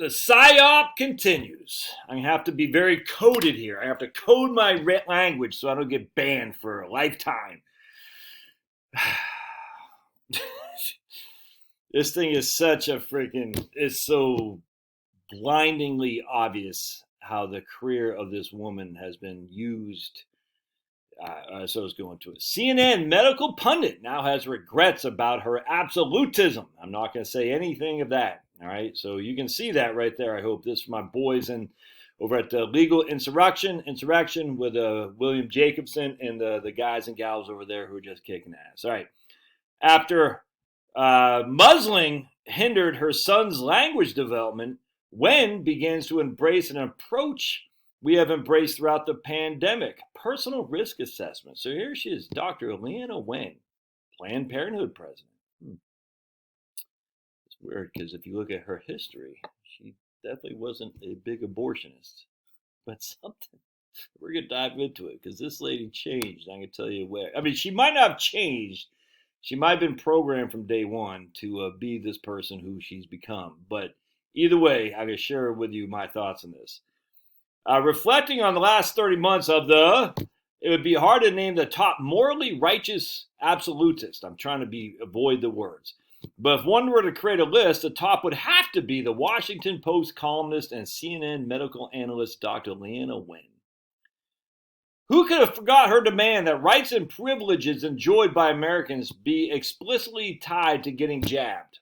the psyop continues. I have to be very coded here. I have to code my language so I don't get banned for a lifetime. This thing is such a freaking, it's so blindingly obvious how the career of this woman has been used. So I was going to it. CNN medical pundit now has regrets about her absolutism. I'm not going to say anything of that. All right. So you can see that right there. I hope this is my boys over at the Legal Insurrection with William Jacobson and the guys and gals over there who are just kicking ass. All right. After muzzling hindered her son's language development, Wen begins to embrace an approach we have embraced throughout the pandemic: personal risk assessment. So here she is, Dr. Leana Wen, Planned Parenthood president. It's weird because if you look at her history, she definitely wasn't a big abortionist. But something, we're going to dive into it because this lady changed. I can tell you where. I mean, she might not have changed. She might have been programmed from day one to be this person who she's become. But either way, I can share with you my thoughts on this. Reflecting on the last 30 months it would be hard to name the top morally righteous absolutist. I'm trying to avoid the words. But if one were to create a list, the top would have to be the Washington Post columnist and CNN medical analyst Dr. Leana Wen. Who could have forgot her demand that rights and privileges enjoyed by Americans be explicitly tied to getting jabbed?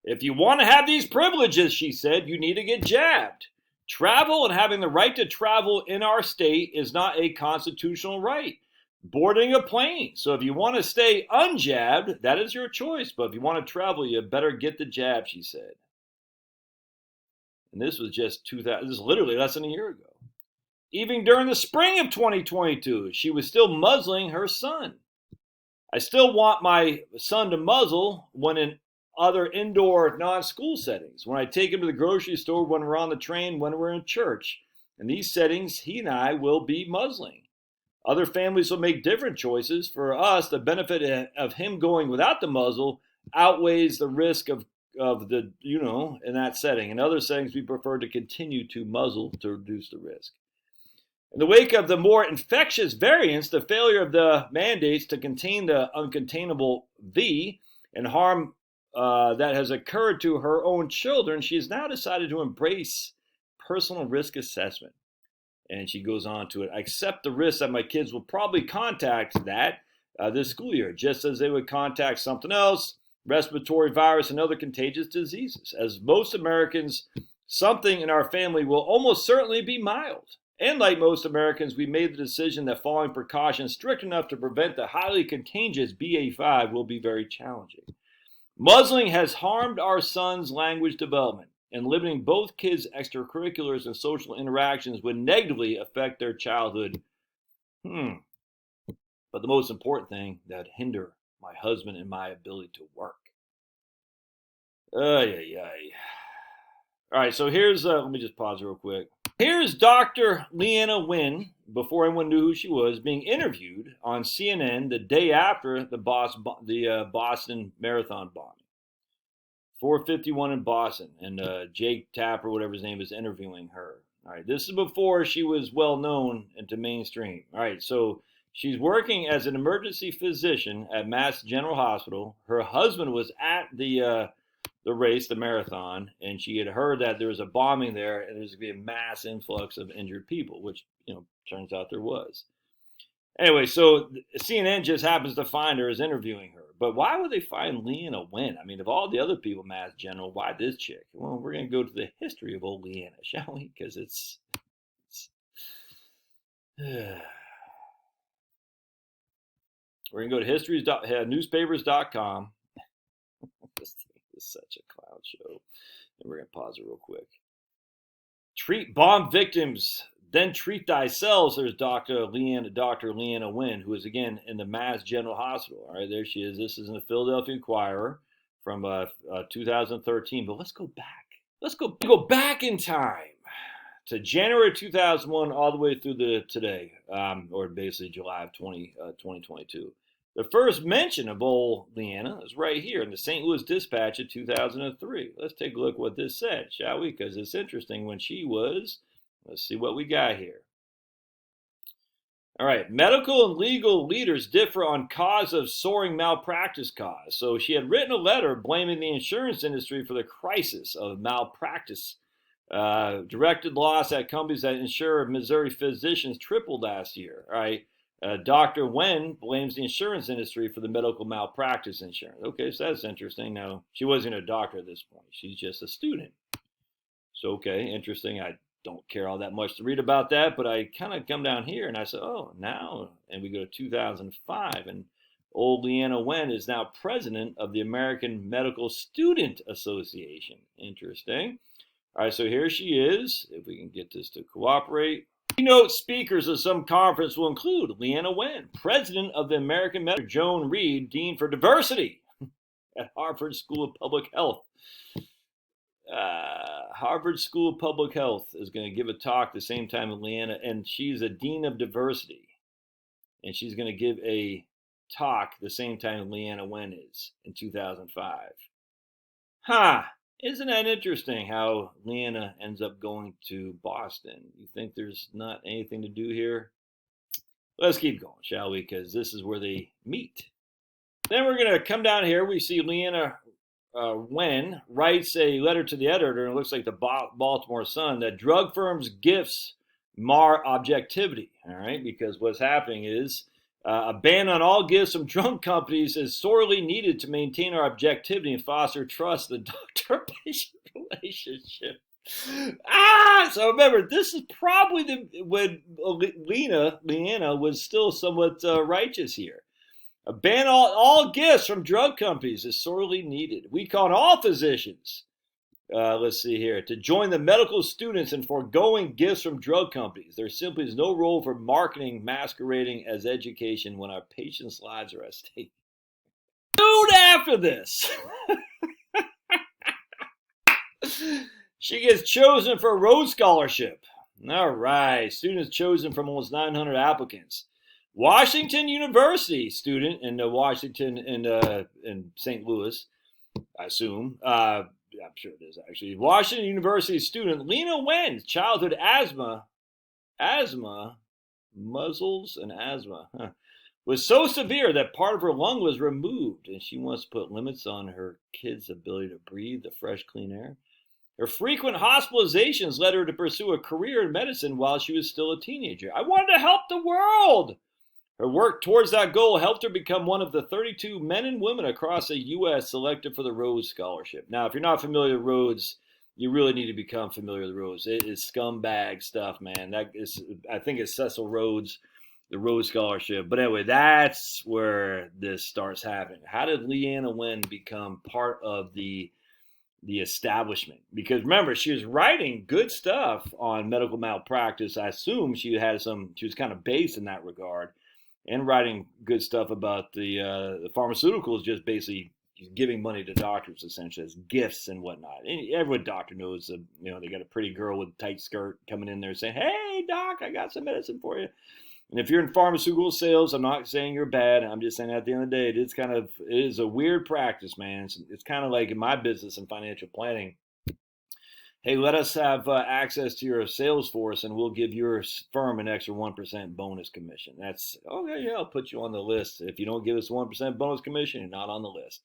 If you want to have these privileges, she said, you need to get jabbed. Travel and having the right to travel in our state is not a constitutional right. Boarding a plane. So if you want to stay unjabbed, that is your choice. But if you want to travel, you better get the jab, she said. And this was just 2000. This is literally less than a year ago. Even during the spring of 2022, she was still muzzling her son. I still want my son to muzzle when in other indoor non-school settings. When I take him to the grocery store, when we're on the train, when we're in church. In these settings, he and I will be muzzling. Other families will make different choices. For us, the benefit of him going without the muzzle outweighs the risk of the, in that setting. In other settings, we prefer to continue to muzzle to reduce the risk. In the wake of the more infectious variants, the failure of the mandates to contain the uncontainable V and harm that has occurred to her own children, she has now decided to embrace personal risk assessment. And she goes on to it. I accept the risk that my kids will probably contact that this school year, just as they would contact something else, respiratory virus and other contagious diseases. As most Americans, something in our family will almost certainly be mild. And like most Americans, we made the decision that following precautions strict enough to prevent the highly contagious BA5 will be very challenging. Muzzling has harmed our son's language development, and limiting both kids' extracurriculars and social interactions would negatively affect their childhood. But the most important thing, that would hinder my husband and my ability to work. All right, so here's, let me just pause real quick. Here's Dr. Leana Wen, before anyone knew who she was, being interviewed on CNN the day after the Boston Marathon bombing. 4:51 in Boston, and Jake Tapper, whatever his name is, interviewing her. All right, this is before she was well known into mainstream. All right, so she's working as an emergency physician at Mass General Hospital. Her husband was at the race, the marathon, and she had heard that there was a bombing there and there's going to be a mass influx of injured people, which, turns out there was. Anyway, so CNN just happens to find her as interviewing her. But why would they find Leana Wen? I mean, of all the other people, Mass General, why this chick? Well, we're going to go to the history of old Leana, shall we? Because it's we're going to go to newspapers.com. This is such a clown show. And we're going to pause it real quick. Treat bomb victims, then treat thyself. There's Dr. Leana Wen, who is, again, in the Mass General Hospital. All right, there she is. This is in the Philadelphia Inquirer from 2013. But let's go back. Let's go back in time to January 2001 all the way through today, or basically July of 2022. The first mention of old Leana is right here in the St. Louis Dispatch of 2003. Let's take a look what this said, shall we? Because it's interesting when she was. Let's see what we got here. All right, medical and legal leaders differ on cause of soaring malpractice costs. So she had written a letter blaming the insurance industry for the crisis of malpractice. Directed loss at companies that insure Missouri physicians tripled last year. All right, Dr. Wen blames the insurance industry for the medical malpractice insurance. Okay, so that's interesting. Now, she wasn't a doctor at this point. She's just a student. So, okay, interesting. I don't care all that much to read about that, but I kind of come down here and I said, oh, now, and we go to 2005, and old Leana Wen is now president of the American Medical Student Association. Interesting. All right, so here she is. If we can get this to cooperate. Keynote speakers of some conference will include Leana Wen, president of the American Medical, Joan Reed, dean for diversity at Harvard School of Public Health. Harvard School of Public Health is going to give a talk the same time as Leana, and she's a dean of diversity, and she's going to give a talk the same time Leana Wen is in 2005. Isn't that interesting how Leana ends up going to Boston? You think there's not anything to do here? Let's keep going, shall we? Because this is where they meet. Then we're going to come down here. We see Leana Wen writes a letter to the editor, and it looks like the Baltimore Sun, that drug firms' gifts mar objectivity. All right, because what's happening is a ban on all gifts from drug companies is sorely needed to maintain our objectivity and foster trust in the doctor-patient relationship. So remember, this is probably when Leana was still somewhat righteous here. A ban on all gifts from drug companies is sorely needed. We call on all physicians, let's see here, to join the medical students in foregoing gifts from drug companies. There simply is no role for marketing masquerading as education when our patients' lives are at stake. Soon after this, she gets chosen for a Rhodes Scholarship. All right, students chosen from almost 900 applicants. Washington University student in Washington in St. Louis, I assume. I'm sure it is actually. Washington University student Leana Wen, childhood asthma, muzzles and asthma, was so severe that part of her lung was removed, and she wants to put limits on her kids' ability to breathe the fresh, clean air. Her frequent hospitalizations led her to pursue a career in medicine while she was still a teenager. I wanted to help the world. Her work towards that goal helped her become one of the 32 men and women across the U.S. selected for the Rhodes Scholarship. Now, if you're not familiar with Rhodes, you really need to become familiar with Rhodes. It is scumbag stuff, man. I think it's Cecil Rhodes, the Rhodes Scholarship. But anyway, that's where this starts happening. How did Leana Wen become part of the establishment? Because remember, she was writing good stuff on medical malpractice. I assume she was kind of based in that regard, and writing good stuff about the pharmaceuticals, just basically giving money to doctors essentially as gifts and whatnot. And every doctor knows that, they got a pretty girl with a tight skirt coming in there saying, "Hey doc, I got some medicine for you." And if you're in pharmaceutical sales, I'm not saying you're bad. I'm just saying at the end of the day, it is a weird practice, man. It's kind of like in my business and financial planning. Hey, let us have access to your sales force, and we'll give your firm an extra 1% bonus commission. That's, okay, yeah, I'll put you on the list. If you don't give us 1% bonus commission, you're not on the list.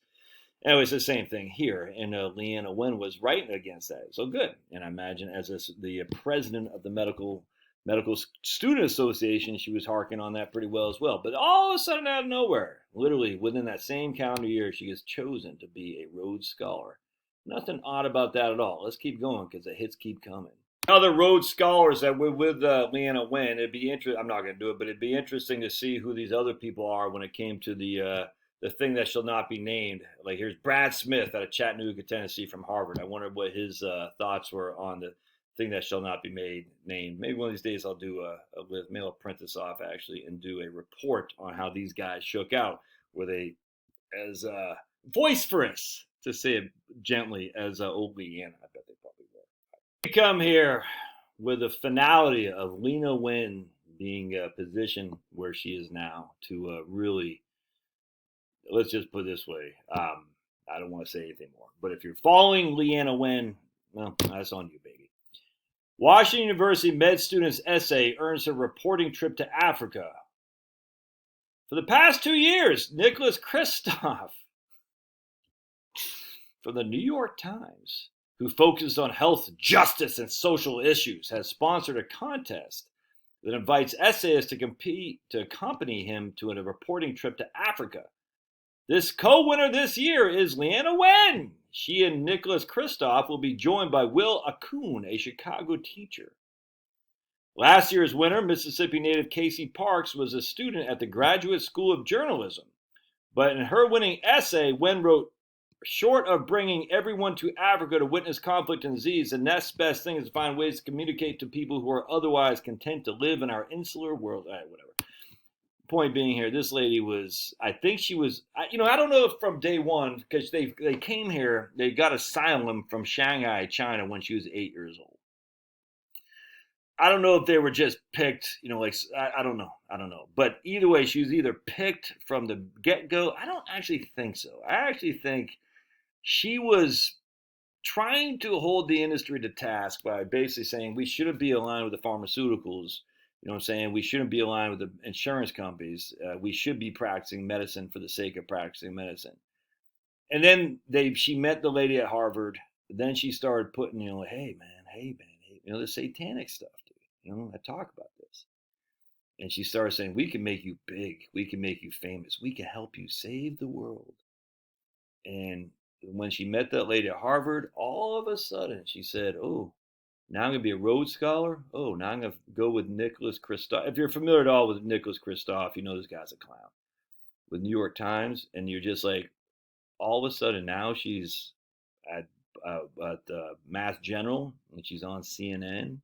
Anyway, it's the same thing here, and Leana Wen was writing against that. So good. And I imagine as the president of the Medical Student Association, she was harking on that pretty well as well. But all of a sudden, out of nowhere, literally within that same calendar year, she gets chosen to be a Rhodes Scholar. Nothing odd about that at all. Let's keep going because the hits keep coming. Other Rhodes Scholars that were with Leana Wen, it'd be interesting. I'm not going to do it, but it'd be interesting to see who these other people are when it came to the thing that shall not be named. Like here's Brad Smith out of Chattanooga, Tennessee, from Harvard. I wonder what his thoughts were on the thing that shall not be named. Maybe one of these days I'll do maybe I'll print this off actually and do a report on how these guys shook out. Were they as boisterous, to say it gently, as old Leanna? I bet they probably were. We come here with the finality of Leana Wen being positioned where she is now to really let's just put it this way. I don't want to say anything more. But if you're following Leana Wen, well, that's on you, baby. Washington University med student's essay earns a reporting trip to Africa. For the past 2 years, Nicholas Kristof from the New York Times, who focuses on health, justice, and social issues, has sponsored a contest that invites essayists to accompany him to a reporting trip to Africa. This co-winner this year is Leana Wen. She and Nicholas Kristof will be joined by Will Akun, a Chicago teacher. Last year's winner, Mississippi native Casey Parks, was a student at the Graduate School of Journalism. But in her winning essay, Wen wrote, "Short of bringing everyone to Africa to witness conflict and disease, the next best thing is to find ways to communicate to people who are otherwise content to live in our insular world." Whatever. Point being here, this lady was, I think she was, I don't know if from day one, because they came here, they got asylum from Shanghai, China when she was 8 years old. I don't know if they were just picked, I don't know. But either way, she was either picked from the get-go. I don't actually think so. I actually think she was trying to hold the industry to task by basically saying we shouldn't be aligned with the pharmaceuticals. You know what I'm saying? We shouldn't be aligned with the insurance companies. We should be practicing medicine for the sake of practicing medicine. And then she met the lady at Harvard. Then she started putting, hey man, the satanic stuff, dude. I talk about this. And she started saying, we can make you big. We can make you famous. We can help you save the world. And when she met that lady at Harvard, all of a sudden she said, oh, now I'm going to be a Rhodes Scholar. Oh, now I'm going to go with Nicholas Kristof. If you're familiar at all with Nicholas Kristof, you know this guy's a clown. With New York Times, and you're just like, all of a sudden now she's at Mass General, and she's on CNN. And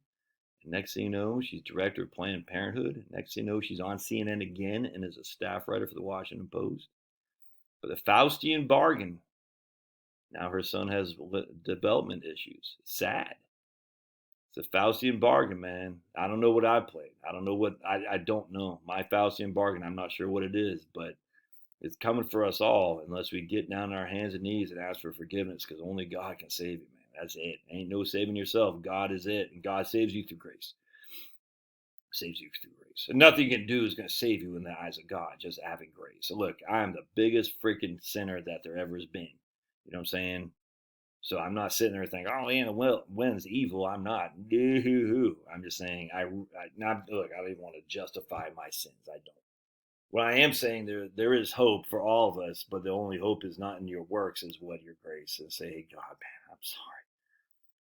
next thing you know, she's director of Planned Parenthood. Next thing you know, she's on CNN again and is a staff writer for the Washington Post. But the Faustian bargain, now her son has development issues. It's sad. It's a Faustian bargain, man. I don't know what I played. I don't know what I don't know. My Faustian bargain, I'm not sure what it is, but it's coming for us all unless we get down on our hands and knees and ask for forgiveness, because only God can save you, man. That's it. Ain't no saving yourself. God is it. And God saves you through grace. Saves you through grace. And nothing you can do is going to save you in the eyes of God, just having grace. So look, I am the biggest freaking sinner that there ever has been. You know what I'm saying? So I'm not sitting there thinking, oh, Leana Wen's evil. I'm not. I'm just saying, I don't even want to justify my sins. I don't. What I am saying, there is hope for all of us, but the only hope is not in your works, is what your grace is. Say, hey, God, man, I'm sorry.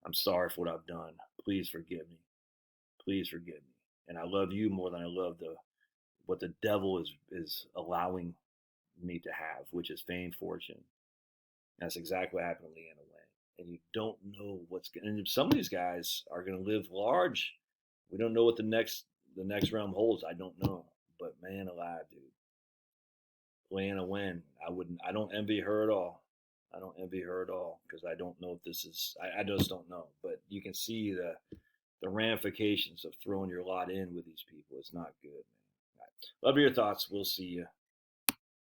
I'm sorry for what I've done. Please forgive me. Please forgive me. And I love you more than I love what the devil is allowing me to have, which is fame, fortune. That's exactly what happened to Leana Wen. And you don't know what's going. And some of these guys are going to live large. We don't know what the next realm holds. I don't know. But man alive, dude. Leana Wen, I don't envy her at all. I don't envy her at all, because I don't know if this is, I just don't know. But you can see the ramifications of throwing your lot in with these people. It's not good, man. Right. Love your thoughts. We'll see you.